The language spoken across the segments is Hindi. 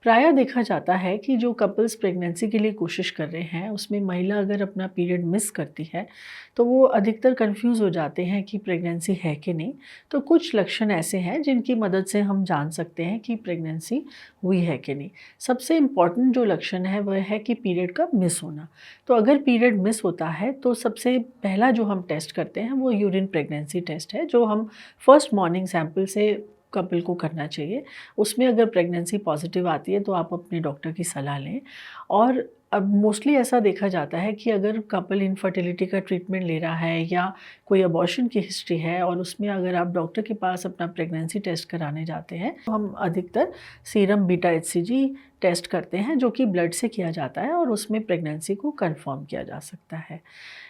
प्रायः देखा जाता है कि जो कपल्स प्रेगनेंसी के लिए कोशिश कर रहे हैं, उसमें महिला अगर अपना पीरियड मिस करती है, तो वो अधिकतर कन्फ्यूज़ हो जाते हैं कि प्रेगनेंसी है कि नहीं। तो कुछ लक्षण ऐसे हैं जिनकी मदद से हम जान सकते हैं कि प्रेगनेंसी हुई है कि नहीं। सबसे इम्पॉर्टेंट जो लक्षण है वह है कि पीरियड का मिस होना। तो अगर पीरियड मिस होता है तो सबसे पहला जो हम टेस्ट करते हैं वो यूरिन प्रेगनेंसी टेस्ट है, जो हम फर्स्ट मॉर्निंग सैंपल से कपल को करना चाहिए। उसमें अगर प्रेगनेंसी पॉजिटिव आती है तो आप अपने डॉक्टर की सलाह लें। और अब मोस्टली ऐसा देखा जाता है कि अगर कपल इनफर्टिलिटी का ट्रीटमेंट ले रहा है या कोई अबॉर्शन की हिस्ट्री है और उसमें अगर आप डॉक्टर के पास अपना प्रेगनेंसी टेस्ट कराने जाते हैं, तो हम अधिकतर सीरम बीटा एचसीजी टेस्ट करते हैं, जो कि ब्लड से किया जाता है और उसमें प्रेगनेंसी को कंफर्म किया जा सकता है।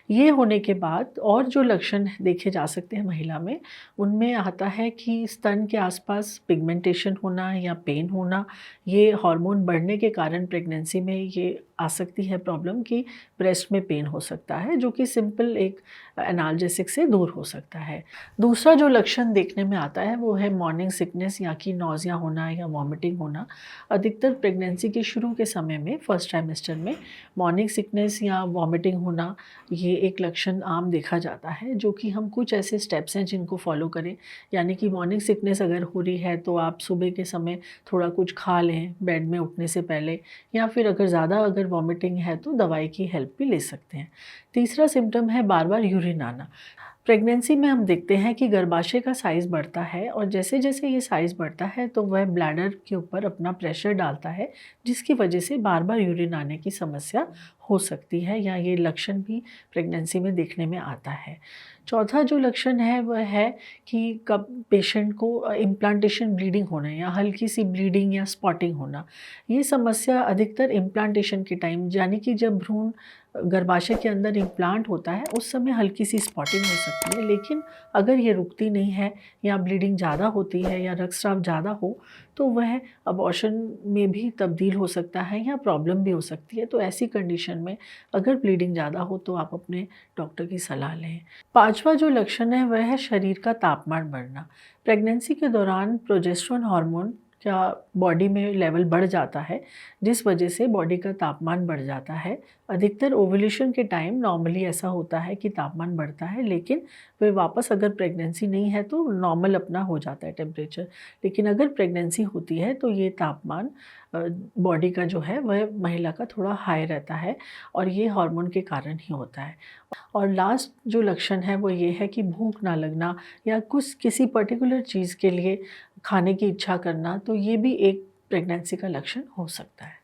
ये होने के बाद और जो लक्षण देखे जा सकते हैं महिला में, उनमें आता है कि स्तन के आसपास पिगमेंटेशन होना या पेन होना। ये हार्मोन बढ़ने के कारण प्रेगनेंसी में ये आ सकती है प्रॉब्लम कि ब्रेस्ट में पेन हो सकता है, जो कि सिंपल एक एनाल्जेसिक से दूर हो सकता है। दूसरा जो लक्षण देखने में आता है वो है मॉर्निंग सिकनेस या कि नौजिया होना या वॉमिटिंग होना। अधिकतर प्रेगनेंसी के शुरू के समय में फर्स्ट ट्राइमेस्टर में मॉर्निंग सिकनेस या वॉमिटिंग होना ये एक लक्षण आम देखा जाता है, जो कि हम कुछ ऐसे स्टेप्स हैं जिनको फॉलो करें। यानी कि मॉर्निंग सिकनेस अगर हो रही है तो आप सुबह के समय थोड़ा कुछ खा लें बेड में उठने से पहले, या फिर अगर वॉमिटिंग है तो दवाई की हेल्प भी ले सकते हैं। तीसरा सिम्टम है बार बार यूरिन आना। प्रेगनेंसी में हम देखते हैं कि गर्भाशय का साइज़ बढ़ता है और जैसे जैसे ये साइज़ बढ़ता है तो वह ब्लैडर के ऊपर अपना प्रेशर डालता है, जिसकी वजह से बार बार यूरिन आने की समस्या हो सकती है या ये लक्षण भी प्रेगनेंसी में देखने में आता है। चौथा जो लक्षण है वह है कि कब पेशेंट को इम्प्लांटेशन ब्लीडिंग होना या हल्की सी ब्लीडिंग या स्पॉटिंग होना। ये समस्या अधिकतर इम्प्लांटेशन के टाइम, यानी कि जब भ्रूण गर्भाशय के अंदर इम्प्लांट होता है उस समय हल्की सी स्पॉटिंग हो सकती है, लेकिन अगर ये रुकती नहीं है या ब्लीडिंग ज़्यादा होती है या रक्तस्राव ज़्यादा हो तो वह अबॉर्शन में भी तब्दील हो सकता है या प्रॉब्लम भी हो सकती है। तो ऐसी कंडीशन में अगर ब्लीडिंग ज़्यादा हो तो आप अपने डॉक्टर की सलाह लें। पांचवा जो लक्षण है वह है शरीर का तापमान बढ़ना। प्रेगनेंसी के दौरान प्रोजेस्टेरोन हार्मोन का बॉडी में लेवल बढ़ जाता है, जिस वजह से बॉडी का तापमान बढ़ जाता है। अधिकतर ओव्यूलेशन के टाइम नॉर्मली ऐसा होता है कि तापमान बढ़ता है, लेकिन फिर वापस अगर प्रेगनेंसी नहीं है तो नॉर्मल अपना हो जाता है टेम्परेचर। लेकिन अगर प्रेगनेंसी होती है तो ये तापमान बॉडी का जो है वह महिला का थोड़ा हाई रहता है और ये हार्मोन के कारण ही होता है। और लास्ट जो लक्षण है वो ये है कि भूख ना लगना या कुछ किसी पर्टिकुलर चीज़ के लिए खाने की इच्छा करना, तो ये भी एक प्रेगनेंसी का लक्षण हो सकता है।